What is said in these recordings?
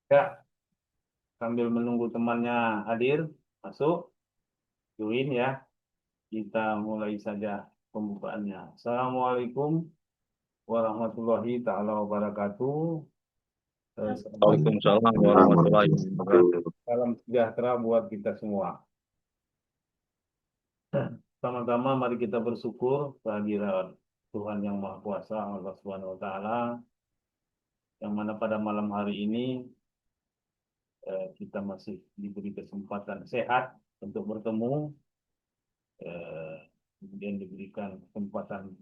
Ya, sambil menunggu temannya hadir, masuk, join ya. Kita mulai saja pembukaannya. Assalamualaikum warahmatullahi taala wabarakatuh. Waalaikumsalam warahmatullahi wabarakatuh. Salam sejahtera buat kita semua. Sama-sama mari kita bersyukur kehadiran Tuhan yang Maha Kuasa, Allah Subhanahu wa taala, yang mana pada malam hari ini kita masih diberi kesempatan sehat untuk bertemu, kemudian diberikan kesempatan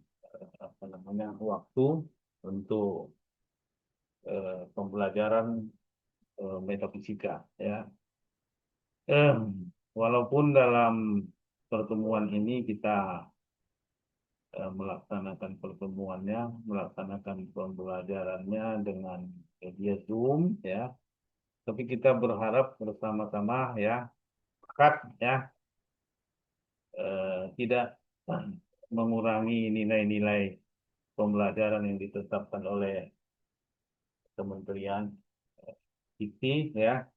apa namanya waktu untuk pembelajaran metafisika ya. Eh, Walaupun dalam pertemuan ini kita melaksanakan pertemuannya, melaksanakan pembelajarannya dengan media Zoom ya, tapi kita berharap bersama-sama ya, sepakat ya, tidak mengurangi nilai-nilai pembelajaran yang ditetapkan oleh Kementerian IT ya.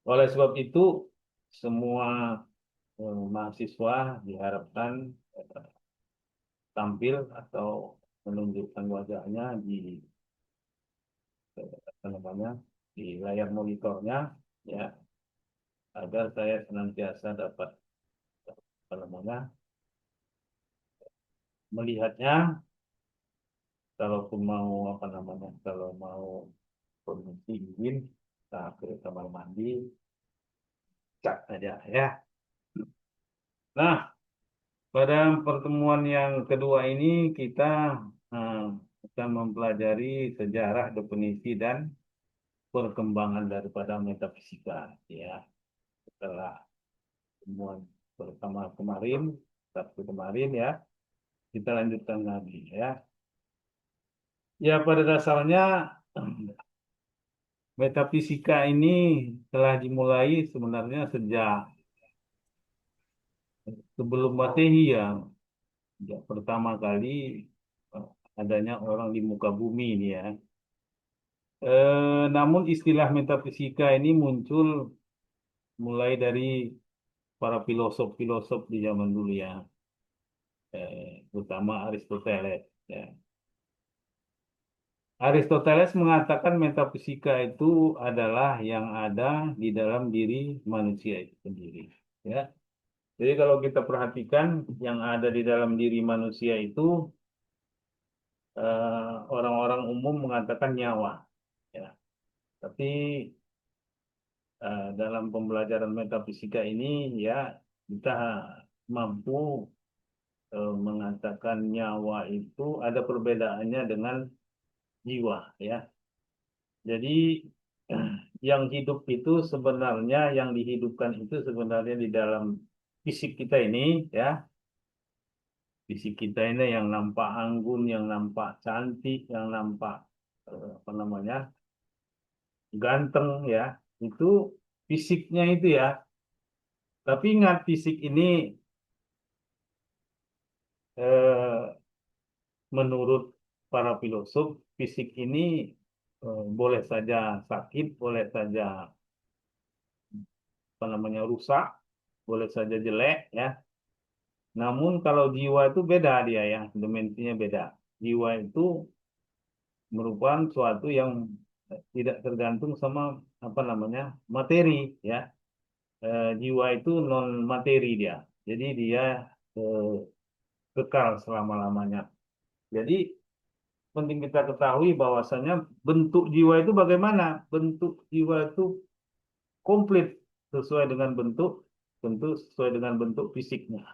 Oleh sebab itu, semua mahasiswa diharapkan tampil atau menunjukkan wajahnya di apa namanya di layar monitornya ya, agar saya senantiasa dapat apa namanya melihatnya. Kalaupun mau apa namanya, kalau mau permisi izin, kita ke kamar mandi, cak aja ya. Nah, pada pertemuan yang kedua ini kita eh, akan mempelajari sejarah, definisi, dan perkembangan daripada metafisika ya. Setelah pertemuan pertama kemarin, Sabtu kemarin ya, kita lanjutkan lagi ya. Ya, pada dasarnya metafisika ini telah dimulai sebenarnya sejak sebelum Masehi ya. Sejak pertama kali eh, adanya orang di muka bumi ini ya. Namun istilah metafisika ini muncul mulai dari para filosof-filosof di zaman dulu ya, terutama Aristoteles. Ya. Aristoteles mengatakan metafisika itu adalah yang ada di dalam diri manusia itu sendiri. Ya. Jadi kalau kita perhatikan yang ada di dalam diri manusia itu orang-orang umum mengatakan nyawa. Ya. Tapi dalam pembelajaran metafisika ini ya kita mampu mengatakan nyawa itu ada perbedaannya dengan jiwa ya. Jadi yang hidup itu sebenarnya yang dihidupkan itu sebenarnya di dalam fisik kita ini ya. Fisik kita ini yang nampak anggun, yang nampak cantik, yang nampak apa namanya ganteng ya. Itu fisiknya itu ya. Tapi ingat fisik ini eh, menurut para filosof, fisik ini boleh saja sakit, boleh saja apa namanya rusak, boleh saja jelek ya. Namun kalau jiwa itu beda dia ya, dimensinya beda. Jiwa itu merupakan suatu yang tidak tergantung sama apa namanya materi ya. Jiwa itu non materi dia. Jadi dia eh, kekal selama-lamanya. Jadi penting kita ketahui bahwasanya bentuk jiwa itu bagaimana? Bentuk jiwa itu komplit sesuai dengan bentuk, tentu sesuai dengan bentuk fisiknya.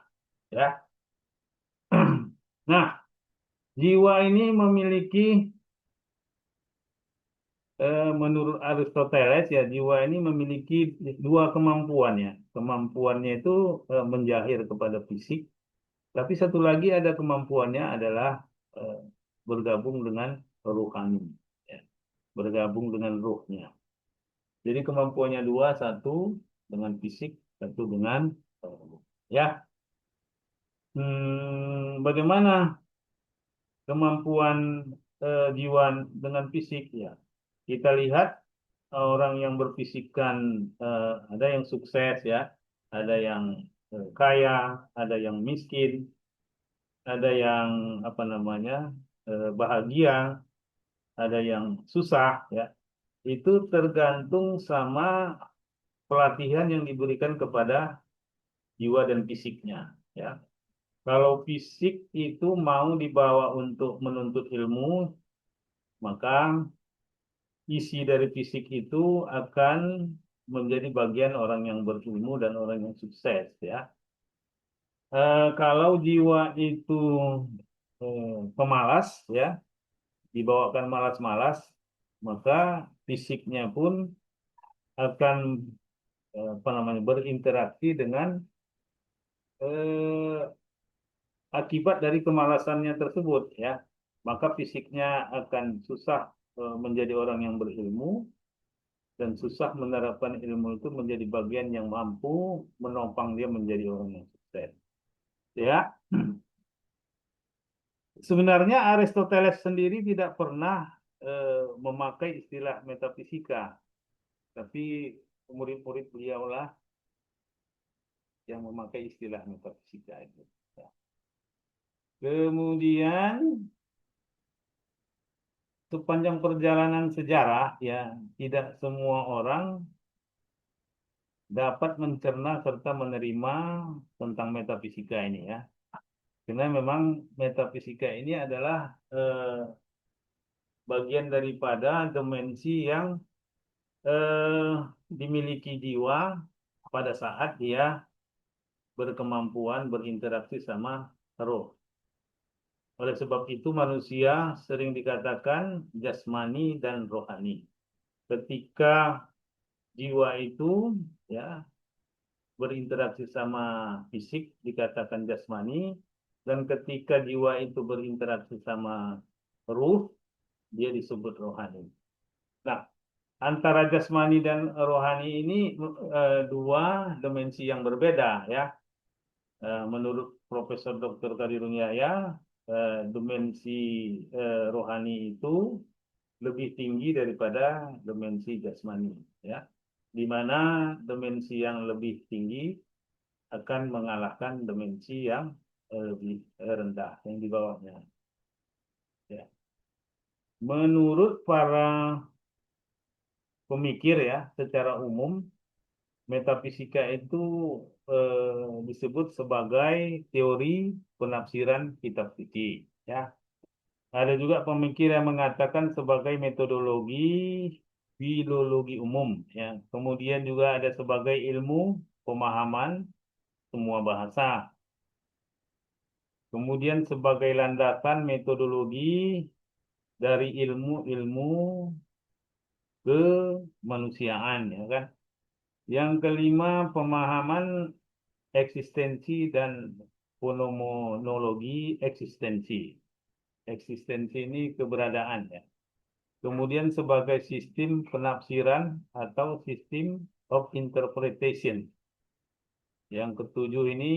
Ya. Nah, jiwa ini memiliki menurut Aristoteles ya jiwa ini memiliki dua kemampuan ya. Kemampuannya itu menjahir kepada fisik, tapi satu lagi ada kemampuannya adalah eh, bergabung dengan rohani, ya. Bergabung dengan rohnya. Jadi kemampuannya dua, satu dengan fisik, satu dengan ya. Bagaimana kemampuan jiwa dengan fisik ya? kita lihat orang yang berfisikan ada yang sukses ya, ada yang kaya, ada yang miskin, ada yang apa namanya bahagia, ada yang susah ya. Itu tergantung sama pelatihan yang diberikan kepada jiwa dan fisiknya ya. Kalau fisik itu mau dibawa untuk menuntut ilmu, maka isi dari fisik itu akan menjadi bagian orang yang berilmu dan orang yang sukses ya. Kalau jiwa itu pemalas ya, dibawakan malas-malas, maka fisiknya pun akan apa namanya berinteraksi dengan eh, akibat dari kemalasannya tersebut ya. Maka fisiknya akan susah menjadi orang yang berilmu dan susah menerapkan ilmu itu menjadi bagian yang mampu menopang dia menjadi orang yang sukses. Ya, sebenarnya Aristoteles sendiri tidak pernah memakai istilah metafisika, tapi murid-murid beliaulah yang memakai istilah metafisika itu. Ya. Kemudian sepanjang perjalanan sejarah, ya tidak semua orang dapat mencerna serta menerima tentang metafisika ini ya. Karena memang metafisika ini adalah bagian daripada dimensi yang eh, dimiliki jiwa pada saat dia berkemampuan berinteraksi sama roh. Oleh sebab itu manusia sering dikatakan jasmani dan rohani. Ketika jiwa itu ya berinteraksi sama fisik dikatakan jasmani, dan ketika jiwa itu berinteraksi sama ruh dia disebut rohani. Nah, antara jasmani dan rohani ini dua dimensi yang berbeda ya. Menurut Profesor Dr. Kadirun Yahya, dimensi rohani itu lebih tinggi daripada dimensi jasmani ya. Di mana dimensi yang lebih tinggi akan mengalahkan dimensi yang lebih rendah yang di bawahnya ya. Menurut para pemikir ya secara umum metafisika itu disebut sebagai teori penafsiran kitab suci ya. Ada juga pemikir yang mengatakan sebagai metodologi filologi umum ya. Kemudian juga ada sebagai ilmu pemahaman semua bahasa. Kemudian sebagai landasan metodologi dari ilmu-ilmu kemanusiaan ya kan. Yang kelima pemahaman eksistensi dan fenomenologi eksistensi. Eksistensi ini keberadaan ya. Kemudian sebagai sistem penafsiran atau sistem of interpretation. Yang ketujuh ini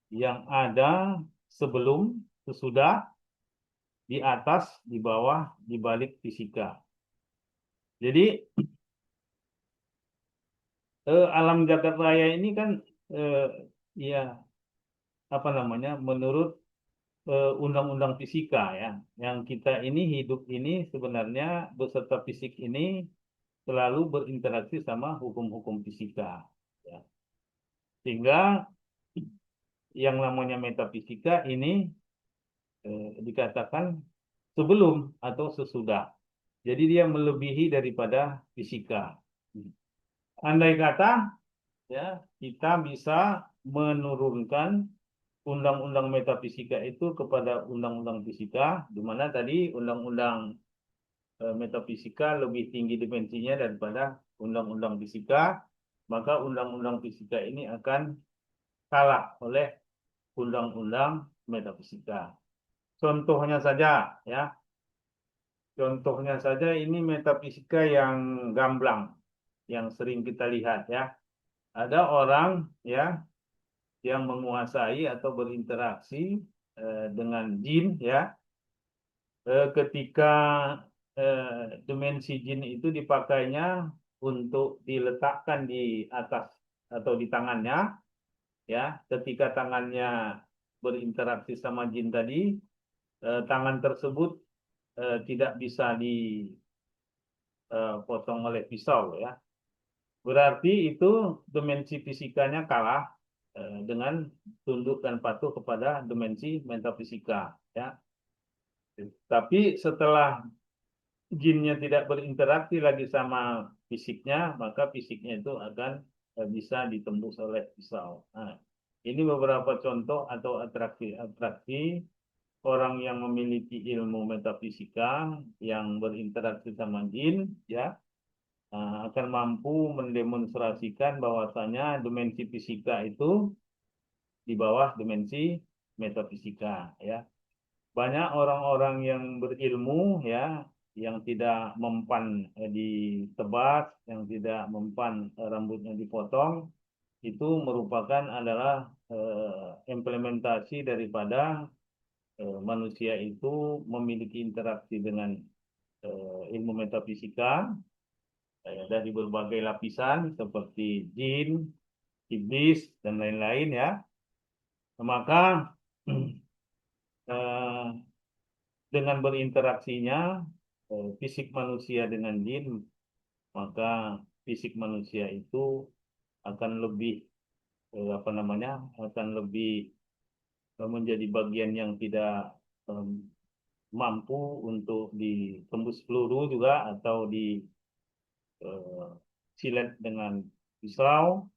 yang ada sebelum, sesudah, di atas, di bawah, di balik fisika. Jadi alam jagat raya ini kan ya apa namanya menurut undang-undang fisika ya. Yang kita ini hidup ini sebenarnya beserta fisik ini selalu berinteraksi sama hukum-hukum fisika. Ya. Sehingga yang namanya metafisika ini dikatakan sebelum atau sesudah. Jadi dia melebihi daripada fisika. Andai kata ya kita bisa menurunkan undang-undang metafisika itu kepada undang-undang fisika, di mana tadi undang-undang metafisika lebih tinggi dimensinya daripada undang-undang fisika, maka undang-undang fisika ini akan kalah oleh undang-undang metafisika. Contohnya saja, ya, contohnya saja ini metafisika yang gamblang, yang sering kita lihat, ya. Ada orang, ya, yang menguasai atau berinteraksi dengan jin, ya, ketika dimensi jin itu dipakainya untuk diletakkan di atas atau di tangannya, ya. Ketika tangannya berinteraksi sama jin tadi, tangan tersebut tidak bisa dipotong oleh pisau, ya. Berarti itu dimensi fisikanya kalah dengan tunduk dan patuh kepada dimensi metafisika, ya. Tapi setelah jinnya tidak berinteraksi lagi sama fisiknya, maka fisiknya itu akan bisa ditembus oleh pisau. Nah, ini beberapa contoh atau atraksi-atraksi orang yang memiliki ilmu metafisika yang berinteraksi sama jin, ya, akan mampu mendemonstrasikan bahwasanya dimensi fisika itu di bawah dimensi metafisika, ya. Banyak orang-orang yang berilmu, ya, yang tidak mempan ditebas, yang tidak mempan rambutnya dipotong, itu merupakan adalah implementasi daripada manusia itu memiliki interaksi dengan ilmu metafisika dari berbagai lapisan seperti jin, iblis dan lain-lain, ya. Maka eh, dengan berinteraksinya fisik manusia dengan jin, maka fisik manusia itu akan lebih apa namanya, akan lebih menjadi bagian yang tidak em, mampu untuk ditembus peluru juga atau silet dengan pisau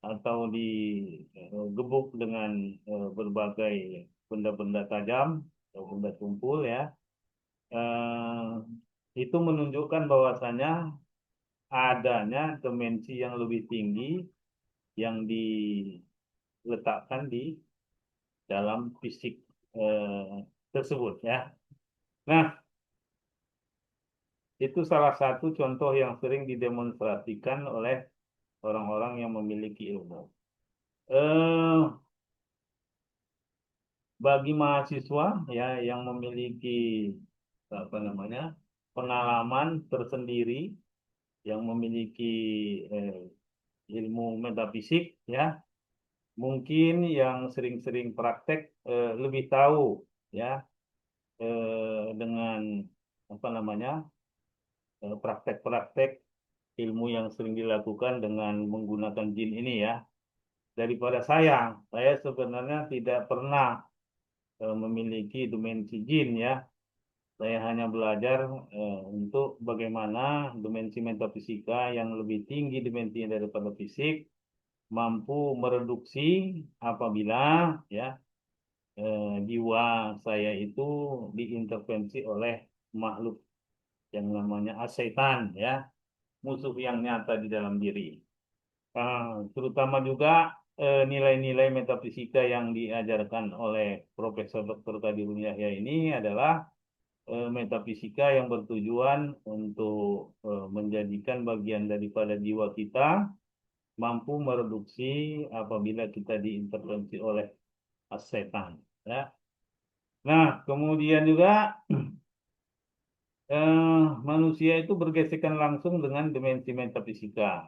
atau digebuk dengan berbagai benda-benda tajam atau benda tumpul, ya. eh, itu menunjukkan bahwasanya adanya dimensi yang lebih tinggi yang diletakkan di dalam fisik tersebut, ya. Nah, itu salah satu contoh yang sering didemonstrasikan oleh orang-orang yang memiliki ilmu. Eh, Bagi mahasiswa, ya, yang memiliki apa namanya, pengalaman tersendiri, yang memiliki eh, ilmu metafisik, ya, mungkin yang sering-sering praktek lebih tahu, ya, dengan apa namanya, praktek-praktek ilmu yang sering dilakukan dengan menggunakan jin ini, ya, daripada saya sebenarnya tidak pernah memiliki dimensi jin, ya. Saya hanya belajar untuk bagaimana dimensi metafisika yang lebih tinggi dimensinya daripada fisik mampu mereduksi apabila, ya, jiwa saya itu diintervensi oleh makhluk yang namanya asetan, ya, musuh yang nyata di dalam diri. Terutama juga nilai-nilai metafisika yang diajarkan oleh Profesor Dr. Kadirun Yahya ini adalah metafisika yang bertujuan untuk menjadikan bagian daripada jiwa kita mampu mereduksi apabila kita diintervensi oleh setan, ya. Nah, kemudian juga manusia itu bergesekan langsung dengan dimensi metafisika.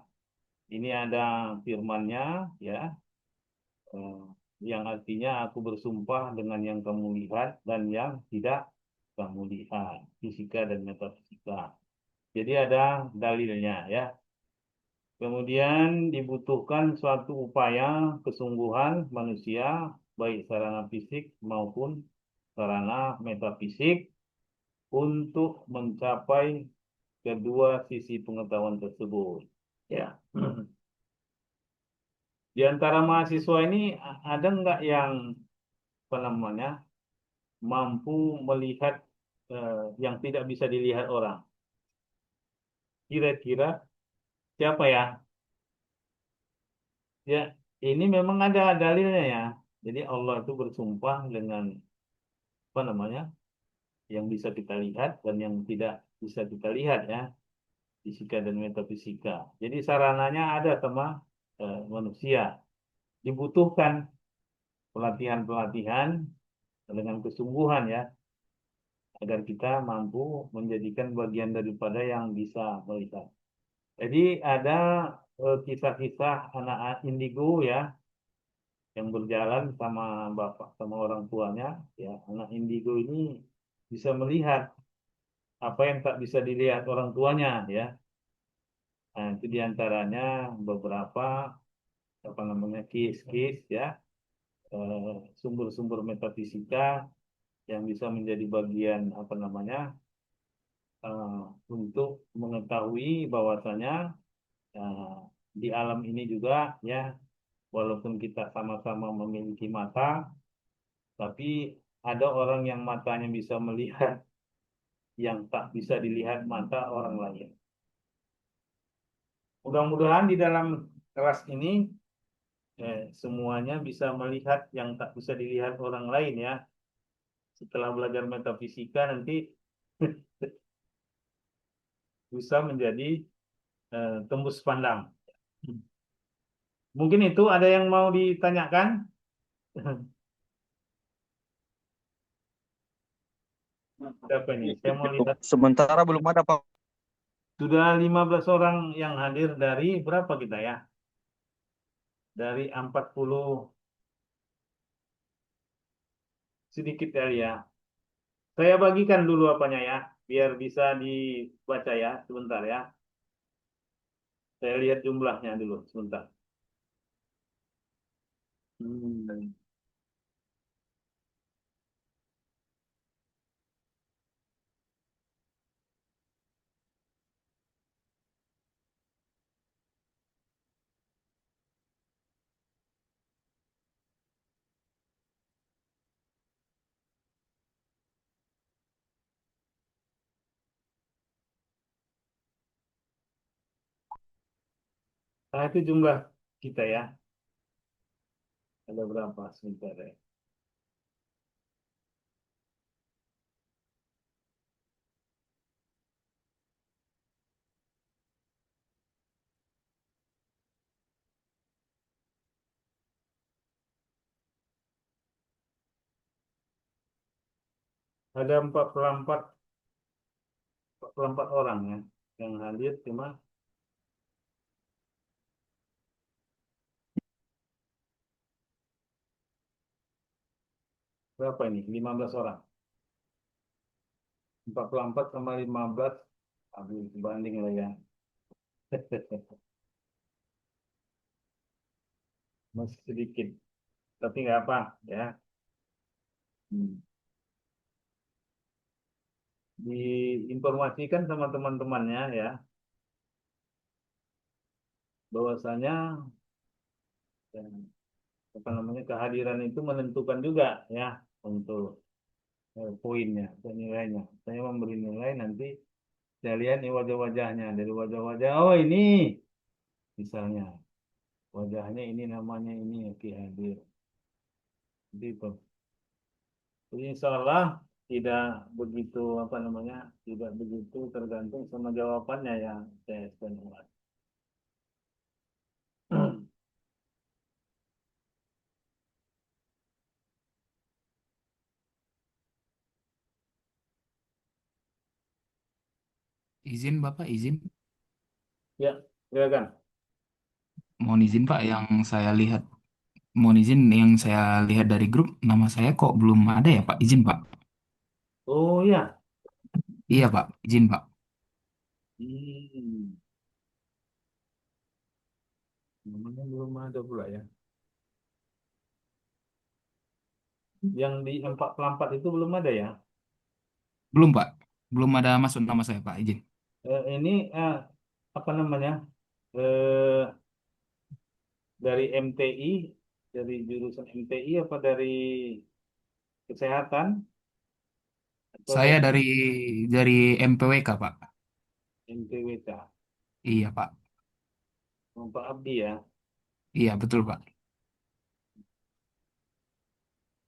Ini ada firmannya, ya, eh, yang artinya aku bersumpah dengan yang kamu lihat dan yang tidak kamu lihat, fisika dan metafisika. Jadi ada dalilnya, ya. Kemudian dibutuhkan suatu upaya kesungguhan manusia, baik sarana fisik maupun sarana metafisik, untuk mencapai kedua sisi pengetahuan tersebut. Ya. Di antara mahasiswa ini ada nggak yang apa namanya, mampu melihat yang tidak bisa dilihat orang? Kira-kira siapa, ya? Ya, ini memang ada dalilnya, ya. Jadi Allah itu bersumpah dengan apa namanya, yang bisa kita lihat dan yang tidak bisa kita lihat, ya, fisika dan metafisika. Jadi sarananya ada sama manusia. Dibutuhkan pelatihan-pelatihan dengan kesungguhan, ya. agar kita mampu menjadikan bagian daripada yang bisa melihat. Jadi ada kisah-kisah anak indigo ya yang berjalan sama bapak sama orang tuanya ya. Anak indigo ini bisa melihat apa yang tak bisa dilihat orang tuanya ya. Nah, itu diantaranya beberapa apa namanya kis-kis ya, eh, sumber-sumber metafisika yang bisa menjadi bagian apa namanya eh, untuk mengetahui bahwasanya eh, di alam ini juga ya, walaupun kita sama-sama memiliki mata, tapi ada orang yang matanya bisa melihat yang tak bisa dilihat mata orang lain. Mudah-mudahan di dalam kelas ini semuanya bisa melihat yang tak bisa dilihat orang lain ya. Setelah belajar metafisika nanti bisa menjadi tembus pandang. Mungkin itu ada yang mau ditanyakan? Siapa ini? Saya mau lihat. Sementara belum ada Pak. Sudah 15 orang yang hadir dari berapa kita ya? Dari 40 sedikit kali ya. Saya bagikan dulu apanya ya, biar bisa dibaca ya, sebentar ya. Saya lihat jumlahnya dulu, sebentar. Hmm. Nah, itu jumlah kita ya. Ada berapa? Sebentar ya. Ada 44 orang ya yang hadir, cuma berapa ini? 15 orang. 44 sama 15, aduh, sebanding lah ya. Masih sedikit, tapi nggak apa ya. Hmm. Diinformasikan sama teman-temannya ya, bahwasanya ya, apa namanya kehadiran itu menentukan juga ya untuk poinnya dan nilainya. Saya memberi nilai nanti saya lihat nih wajah-wajahnya dari wajah-wajah. Oh ini misalnya wajahnya ini namanya ini oke hadir. Jadi itu. Jadi insya Allah tidak begitu apa namanya tidak begitu tergantung sama jawabannya ya saya sebenarnya. Izin Bapak, izin. Ya, silakan. Mohon izin Pak, yang saya lihat, mohon izin yang saya lihat dari grup, nama saya kok belum ada ya Pak, izin Pak. Oh ya, Iya Pak, izin Pak. hmm, namanya belum ada pula ya. Yang di 44 itu belum ada ya. Belum Pak, belum ada masuk nama saya Pak, izin. Ini apa namanya eh, dari MTI, dari jurusan MTI apa dari kesehatan atau Saya dari dari MPWK Pak. MTWK. Iya Pak, Pak Abdi ya. iya betul Pak.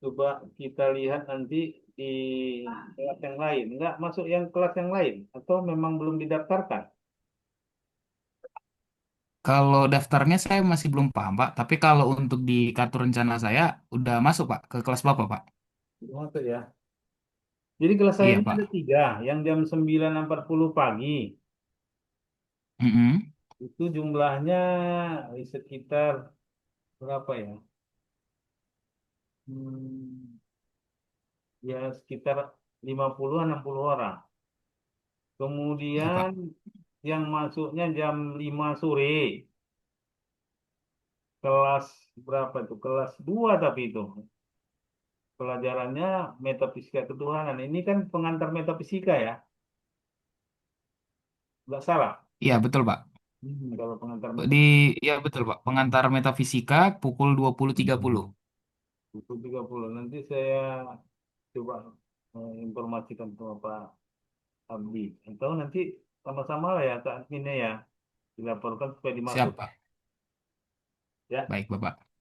Coba kita lihat nanti di kelas yang lain. Enggak masuk yang kelas yang lain atau memang belum didaftarkan? Kalau daftarnya saya masih belum paham Pak, tapi kalau untuk di kartu rencana saya udah masuk Pak ke kelas Bapak Pak. Belum masuk ya. Jadi kelas saya Iya, ini ada Pak. 3, yang jam 9.40 pagi. Mm-mm. Itu jumlahnya sekitar berapa ya? Hmm, ya sekitar 60 60 orang. Iya, Kemudian Pak. yang masuknya jam 5 sore. Kelas berapa itu? Kelas 2 tapi itu. Pelajarannya metafisika ketuhanan. Ini kan pengantar metafisika ya. Nggak salah. Iya, betul, Pak. Kalau pengantar Di metafisika Iya, betul, Pak. Pengantar metafisika pukul 20.30. pukul 30. Nanti saya coba informasikan ke Pak Abdi. Atau nanti sama-sama lah ya, Kak adminnya ya. Dilaporkan supaya dimasuk. Siap, Pak. Ya. Baik, Bapak.